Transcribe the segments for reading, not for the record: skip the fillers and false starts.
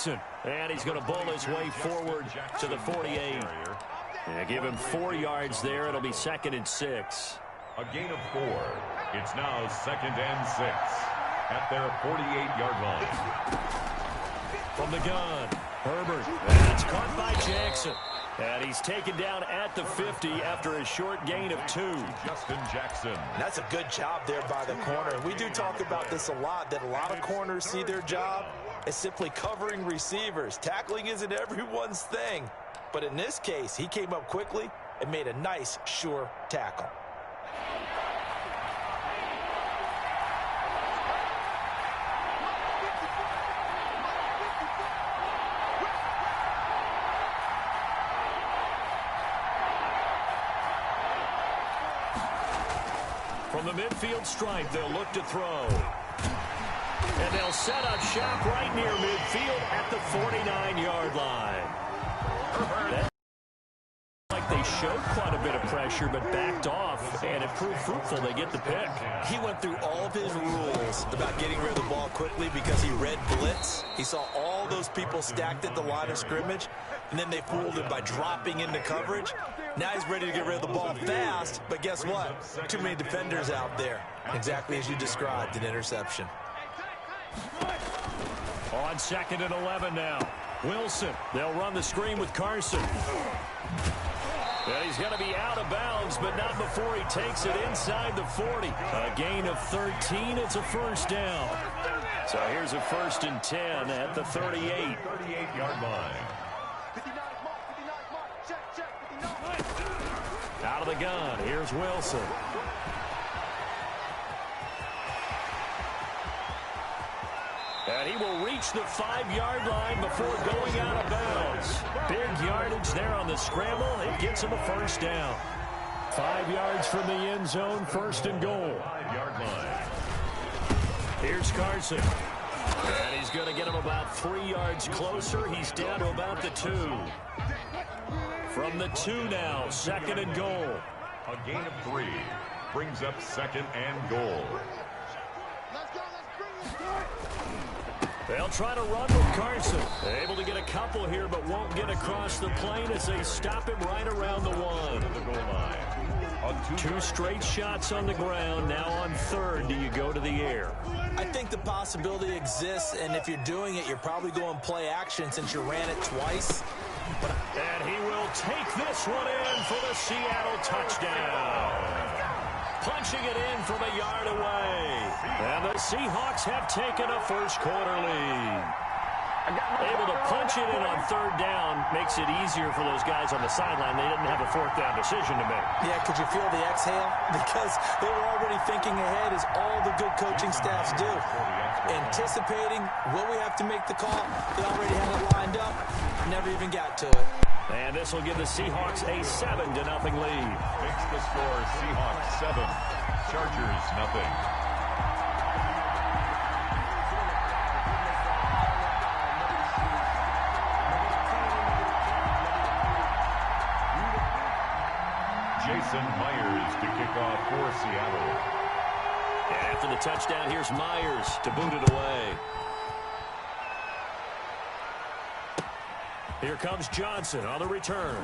Jackson. And he's going to bull his way forward to the 48. Yeah, give him 4 yards there. It'll be 2nd and 6. A gain of 4. It's now 2nd and 6 at their 48-yard line. From the gun, Herbert. That's caught by Jackson. And he's taken down at the 50 after a short gain of 2. Justin Jackson. That's a good job there by the corner. We do talk about this a lot, that a lot of corners see their job as simply covering receivers. Tackling isn't everyone's thing. But in this case, he came up quickly and made a nice, sure tackle. From the midfield stripe, they'll look to throw. And they'll set up shop right near midfield at the 49-yard line. That like they showed quite a bit of pressure, but backed off, and it proved fruitful. They get the pick. He went through all of his rules about getting rid of the ball quickly because he read blitz. He saw all those people stacked at the line of scrimmage, and then they fooled him by dropping into coverage. Now he's ready to get rid of the ball fast, but guess what? Too many defenders out there. Exactly as you described, an interception. On 2nd and 11 now. Wilson. They'll run the screen with Carson. And he's going to be out of bounds, but not before he takes it inside the 40. A gain of 13. It's a first down. So here's a 1st and 10 at the 38. 38-yard line. Out of the gun. Here's Wilson. And he will reach the 5-yard line before going out of bounds. Big yardage there on the scramble. It gets him a first down. 5 yards from the end zone, 1st and goal. 5-yard line. Here's Carson. And he's going to get him about 3 yards closer. He's down to about the 2. From the 2 now, 2nd and goal. A gain of 3 brings up 2nd and goal. They'll try to run with Carson. Able to get a couple here, but won't get across the plane as they stop him right around the 1. The goal line. On 2 straight shots on the ground. Now on 3rd, do you go to the air? I think the possibility exists, and if you're doing it, you're probably going play action since you ran it twice. And he will take this one in for the Seattle touchdown. Punching it in from a yard away. And the Seahawks have taken a first-quarter lead. Able to punch it in on 3rd down makes it easier for those guys on the sideline. They didn't have a 4th down decision to make. Yeah, could you feel the exhale? Because they were already thinking ahead, as all the good coaching staffs do. Anticipating, will we have to make the call? They already had it lined up. Never even got to it. And this will give the Seahawks a 7-0 lead. Makes the score Seahawks 7, Chargers nothing. Jason Myers to kick off for Seattle. And after the touchdown, here's Myers to boot it away. Here comes Johnson on the return.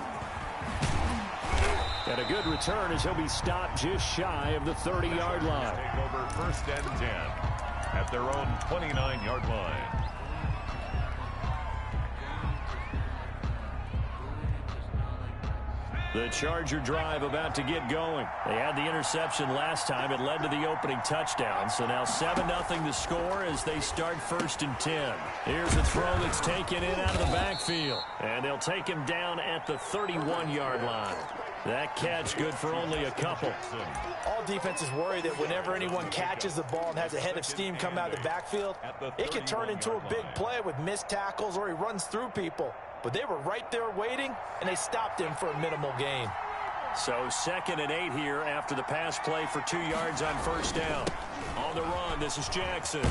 And a good return as he'll be stopped just shy of the 30-yard line. Take over 1st and 10 at their own 29-yard line. The Charger drive about to get going. They had the interception last time. It led to the opening touchdown. So now 7-0 the score as they start 1st and 10. Here's a throw that's taken in out of the backfield. And they'll take him down at the 31-yard line. That catch good for only a couple. All defenses worry that whenever anyone catches the ball and has a head of steam come out of the backfield, it can turn into a big play with missed tackles or he runs through people. But they were right there waiting, and they stopped him for a minimal gain. So 2nd and 8 here after the pass play for 2 yards on 1st down. On the run, this is Jackson.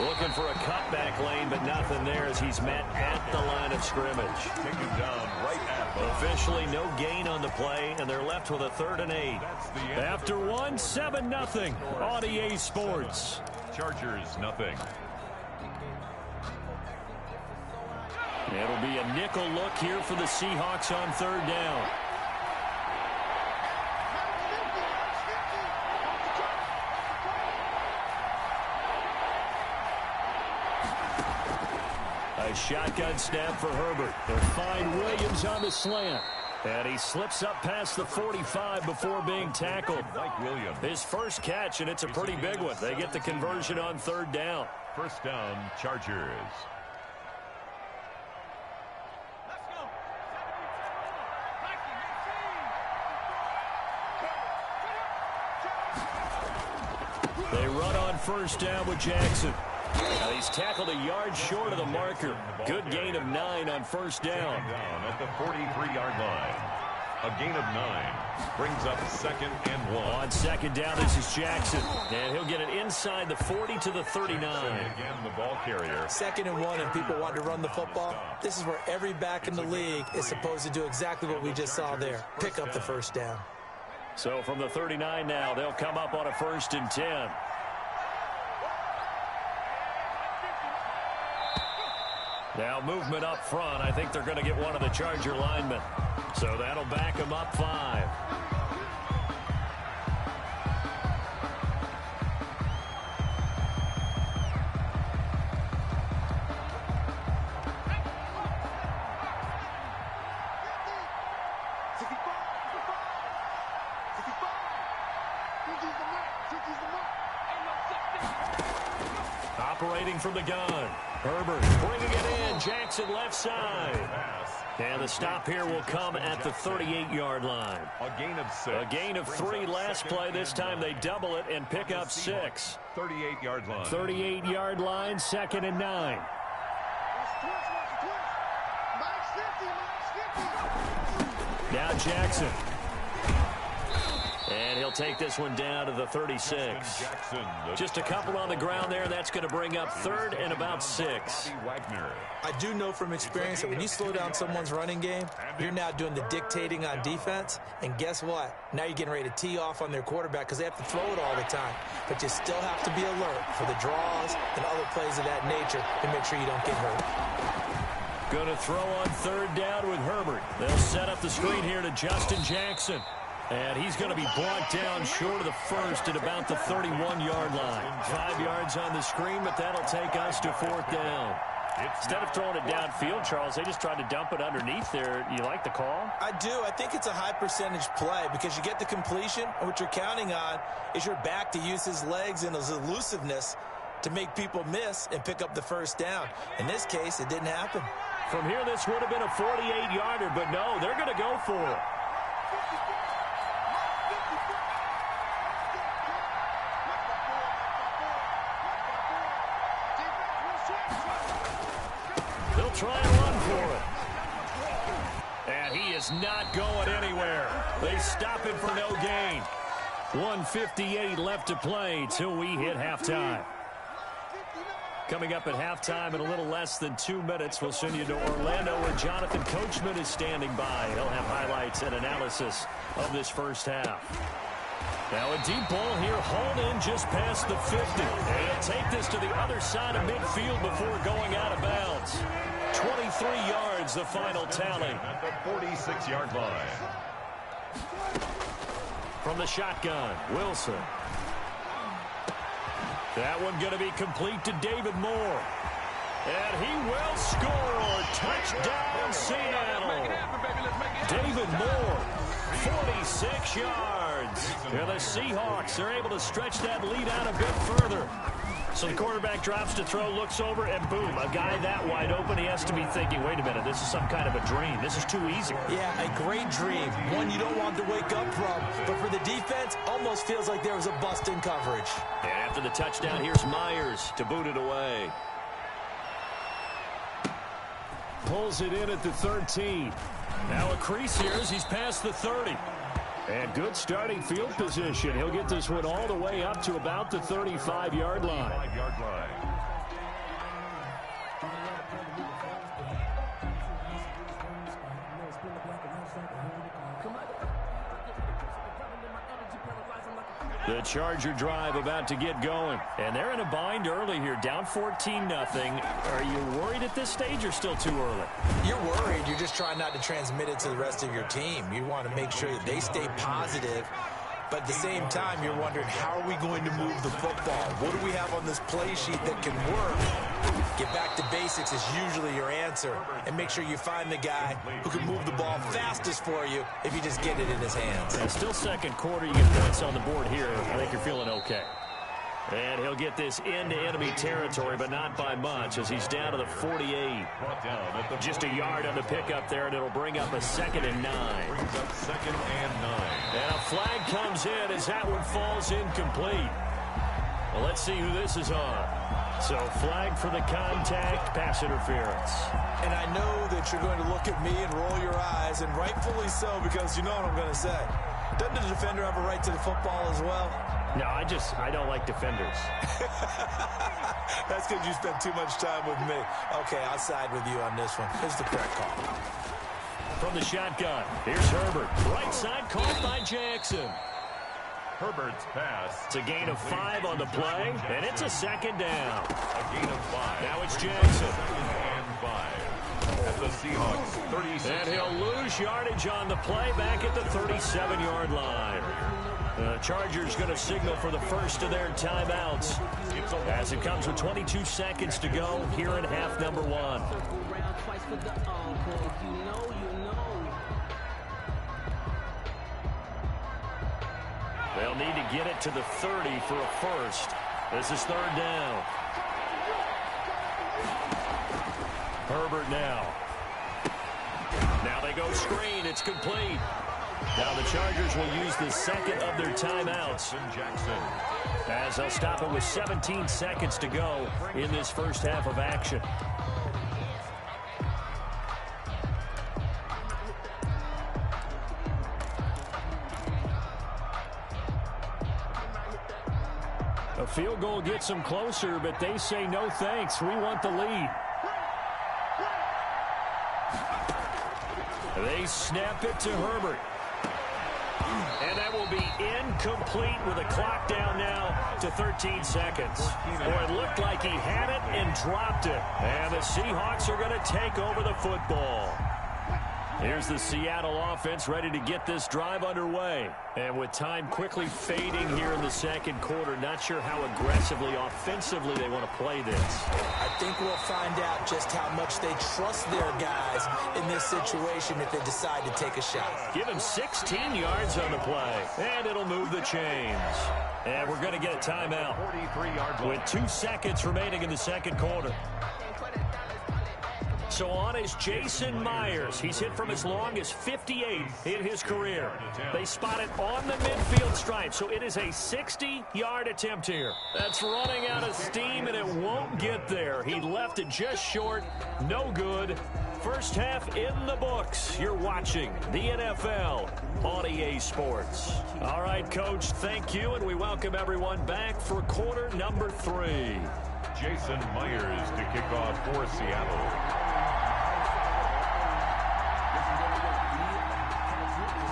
Looking for a cutback lane, but nothing there as he's met at the line of scrimmage. Taken down right at the... Officially no gain on the play, and they're left with a 3rd and 8. After 1, 7-0 on EA Sports. Chargers nothing. It'll be a nickel look here for the Seahawks on third down. A shotgun snap for Herbert. They'll find Williams on the slant. And he slips up past the 45 before being tackled. Mike Williams. His first catch, and it's a pretty big one. They get the conversion on third down. First down, Chargers. They run on first down with Jackson. Now he's tackled a yard short of the marker. Good gain of 9 on first down. Down at the 43-yard line. A gain of 9 brings up 2nd and 1. On second down, this is Jackson. And he'll get it inside the 40 to the 39. Again, the ball carrier. 2nd and 1, and people want to run the football. This is where every back in the league is supposed to do exactly what we just saw there. Pick up the first down. So from the 39 now, they'll come up on a 1st and 10. Now movement up front. I think they're going to get one of the Charger linemen. So that'll back them up 5. Operating from the gun. Herbert bringing it in. Jackson left side. And the stop here will come at the 38-yard line. A gain of 6. A gain of 3 last play. This time they double it and pick up 6. 38-yard line. 38-yard line, 2nd and 9. Now Jackson. And he'll take this one down to the 36. Just a couple on the ground there. That's going to bring up 3rd and about 6. I do know from experience that when you slow down someone's running game, you're now doing the dictating on defense. And guess what? Now you're getting ready to tee off on their quarterback because they have to throw it all the time. But you still have to be alert for the draws and other plays of that nature to make sure you don't get hurt. Going to throw on third down with Herbert. They'll set up the screen here to Justin Jackson. And he's going to be brought down short of the first at about the 31-yard line. 5 yards on the screen, but that'll take us to 4th down. Instead of throwing it downfield, Charles, they just tried to dump it underneath there. You like the call? I do. I think it's a high percentage play because you get the completion, and what you're counting on is your back to use his legs and his elusiveness to make people miss and pick up the first down. In this case, it didn't happen. From here, this would have been a 48-yarder, but no, they're going to go for it. They'll try and run for it. And he is not going anywhere. They stop him for no gain. 1:58 left to play till we hit halftime. Coming up at halftime in a little less than 2 minutes, we'll send you to Orlando where Jonathan Coachman is standing by. He'll have highlights and analysis of this first half. Now a deep ball here, hauled in just past the 50. And he'll take this to the other side of midfield before going out of bounds. 23 yards, the final tally. At the 46-yard line. From the shotgun, Wilson. That one going to be complete to David Moore. And he will score. Touchdown, Seattle. David Moore, 46 yards. And the Seahawks are able to stretch that lead out a bit further. So the quarterback drops to throw, looks over, and boom, a guy that wide open, he has to be thinking, wait a minute, this is some kind of a dream. This is too easy. Yeah, a great dream. One you don't want to wake up from. But for the defense, almost feels like there was a bust in coverage. And after the touchdown, here's Myers to boot it away. Pulls it in at the 13. Now a crease here as he's past the 30. And good starting field position. He'll get this one all the way up to about the 35-yard line. 5-yard line. The Charger drive about to get going. And they're in a bind early here, down 14-0. Are you worried at this stage or still too early? You're worried. You're just trying not to transmit it to the rest of your team. You want to make sure that they stay positive. But at the same time, you're wondering, how are we going to move the football? What do we have on this play sheet that can work? Get back to basics is usually your answer. And make sure you find the guy who can move the ball fastest for you if you just get it in his hands. And still second quarter, you get points on the board here. I think you're feeling okay. And he'll get this into enemy territory, but not by much, as he's down to the 48. Just a yard on the pickup there, and it'll bring up a 2nd and 9. And a flag comes in as that one falls incomplete. Well, let's see who this is on. So, flag for the contact, pass interference. And I know that you're going to look at me and roll your eyes, and rightfully so, because you know what I'm going to say. Doesn't the defender have a right to the football as well? No, I don't like defenders. That's because you spent too much time with me. Okay, I'll side with you on this one. It's the correct call. From the shotgun, here's Herbert. Right side caught by Jackson. Herbert's pass. It's a gain of 5 on the play, and it's a 2nd down. A gain of 5. Now it's Jackson. And 5. At the Seahawks, 36. And he'll lose yardage on the play back at the 37-yard line. The Chargers going to signal for the first of their timeouts as it comes with 22 seconds to go here in half number 1. They'll need to get it to the 30 for a first. This is 3rd down. Herbert now. Now they go screen. It's complete. Now the Chargers will use the 2nd of their timeouts. As they'll stop it with 17 seconds to go in this first half of action. A field goal gets them closer, but they say no thanks. We want the lead. They snap it to Herbert. And that will be incomplete with a clock down now to 13 seconds. Boy, it looked like he had it and dropped it. And the Seahawks are going to take over the football. Here's the Seattle offense ready to get this drive underway. And with time quickly fading here in the second quarter, not sure how aggressively, offensively they want to play this. I think we'll find out just how much they trust their guys in this situation if they decide to take a shot. Give him 16 yards on the play, and it'll move the chains. And we're going to get a timeout with 2 seconds remaining in the second quarter. So on is Jason Myers. He's hit from as long as 58 in his career. They spot it on the midfield stripe, so it is a 60-yard attempt here. That's running out of steam, and it won't get there. He left it just short. No good. First half in the books. You're watching the NFL on EA Sports. All right, Coach, thank you, and we welcome everyone back for quarter number 3. Jason Myers to kick off for Seattle.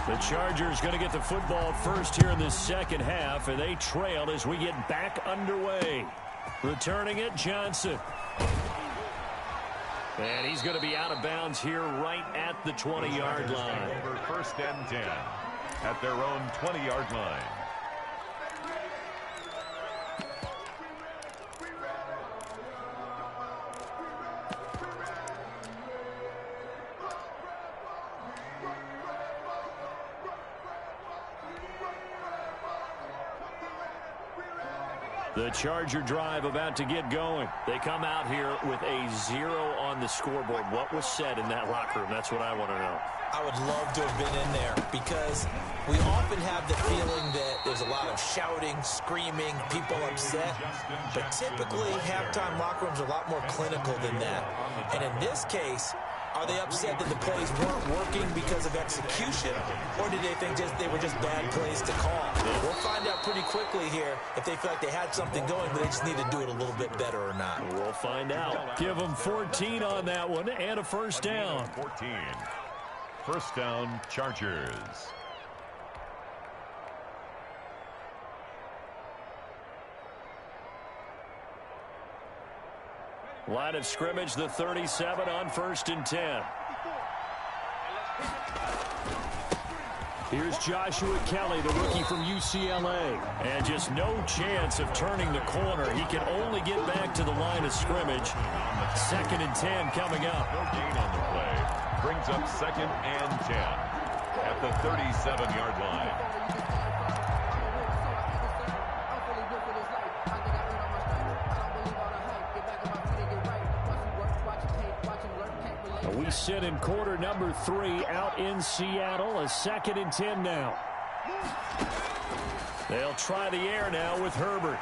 The Chargers going to get the football first here in the second half, and they trail as we get back underway. Returning it, Johnson. And he's going to be out of bounds here right at the 20-yard line. Over 1st and 10 at their own 20-yard line. The Charger drive about to get going. They come out here with a 0 on the scoreboard. What was said in that locker room? That's what I want to know. I would love to have been in there because we often have the feeling that there's a lot of shouting, screaming, people upset. But typically, halftime locker rooms are a lot more clinical than that. And in this case, are they upset that the plays weren't working because of execution, or did they think they were just bad plays to call? We'll find out pretty quickly here if they feel like they had something going, but they just need to do it a little bit better or not. We'll find out. Give them 14 on that one and a first down. 14. First down, Chargers. Line of scrimmage, the 37 on 1st and 10. Here's Joshua Kelly, the rookie from UCLA. And just no chance of turning the corner. He can only get back to the line of scrimmage. 2nd and 10 coming up. No gain on the play. Brings up 2nd and 10 at the 37-yard line. We sit in quarter number 3 out in Seattle. A 2nd and 10 now. They'll try the air now with Herbert.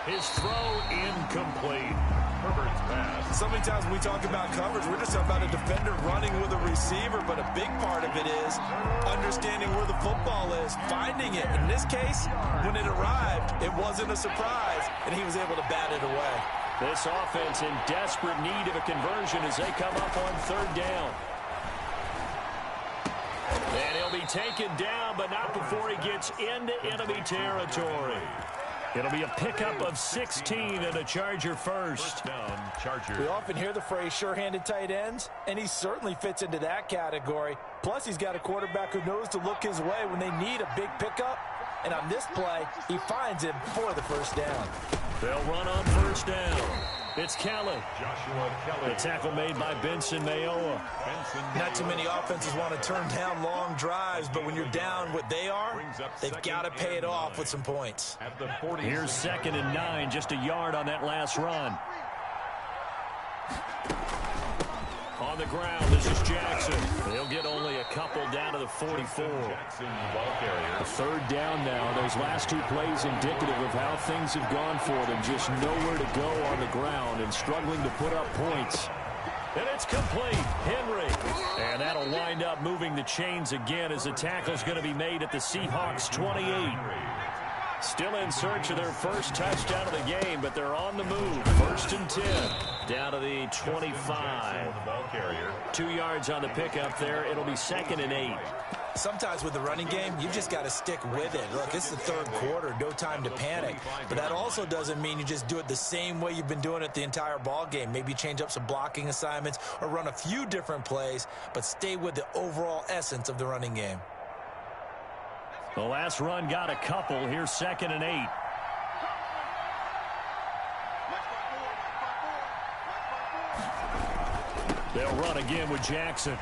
His throw incomplete. Herbert's pass. So many times when we talk about coverage, we're just talking about a defender running with a receiver, but a big part of it is understanding where the football is, finding it. In this case, when it arrived, it wasn't a surprise, and he was able to bat it away. This offense in desperate need of a conversion as they come up on 3rd down. And he'll be taken down, but not before he gets into enemy territory. It'll be a pickup of 16 and a Charger first. Down, Charger. We often hear the phrase sure-handed tight ends, and he certainly fits into that category. Plus, he's got a quarterback who knows to look his way when they need a big pickup. And on this play, he finds him for the 1st down. They'll run on 1st down. It's Kelly. Joshua Kelly. The tackle made by Benson Mayowa. Not too many offenses want to turn down long drives, but when you're down what they are, they've got to pay it off with some points. At the 40. Here's 2nd and 9, just a yard on that last run. On the ground, this is Jackson. He'll get only a couple down to the 44. Jackson, ball carrier. 3rd down now. Those last 2 plays indicative of how things have gone for them. Just nowhere to go on the ground and struggling to put up points. And it's complete. Henry. And that'll wind up moving the chains again as the tackle's going to be made at the Seahawks 28. Still in search of their first touchdown of the game, but they're on the move. 1st and 10. Down to the 25. 2 yards on the pickup there. It'll be 2nd and 8. Sometimes with the running game, you just got to stick with it. Look, it's the 3rd quarter, no time to panic. But that also doesn't mean you just do it the same way you've been doing it the entire ball game. Maybe change up some blocking assignments or run a few different plays, but stay with the overall essence of the running game. The last run got a couple. Here's 2nd and 8. They'll run again with Jackson.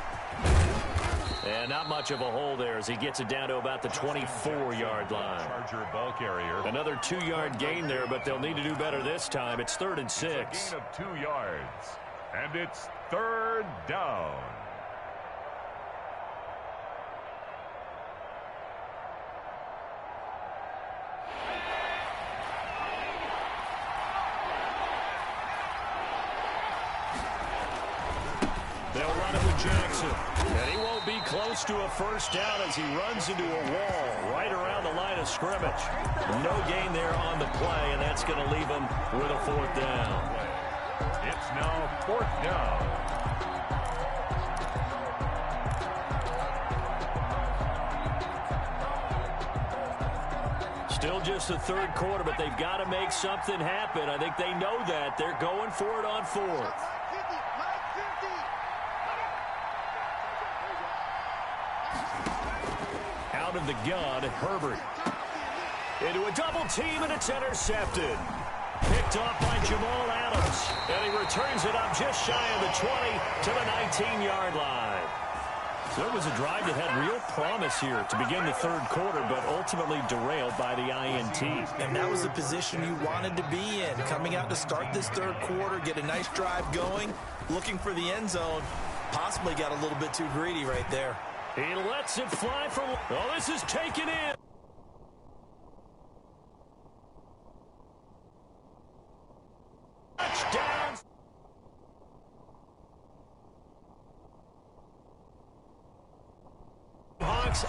And not much of a hole there as he gets it down to about the 24-yard line. Charger ball carrier. Another 2-yard gain there, but they'll need to do better this time. It's 3rd and 6. Gain of 2 yards. And it's 3rd down. They'll run it with Jackson. And he won't be close to a 1st down as he runs into a wall right around the line of scrimmage. No gain there on the play, and that's going to leave him with a 4th down. It's now 4th down. Still just the 3rd quarter, but they've got to make something happen. I think they know that. They're going for it on 4th. Out of the gun, Herbert. Into a double team, and it's intercepted. Picked off by Jamal Adams. And he returns it up just shy of the 20 to the 19-yard line. So it was a drive that had real promise here to begin the 3rd quarter, but ultimately derailed by the INT. And that was the position you wanted to be in. Coming out to start this 3rd quarter, get a nice drive going, looking for the end zone. Possibly got a little bit too greedy right there. He lets it fly for... Oh, this is taken in. Touchdown. Hawks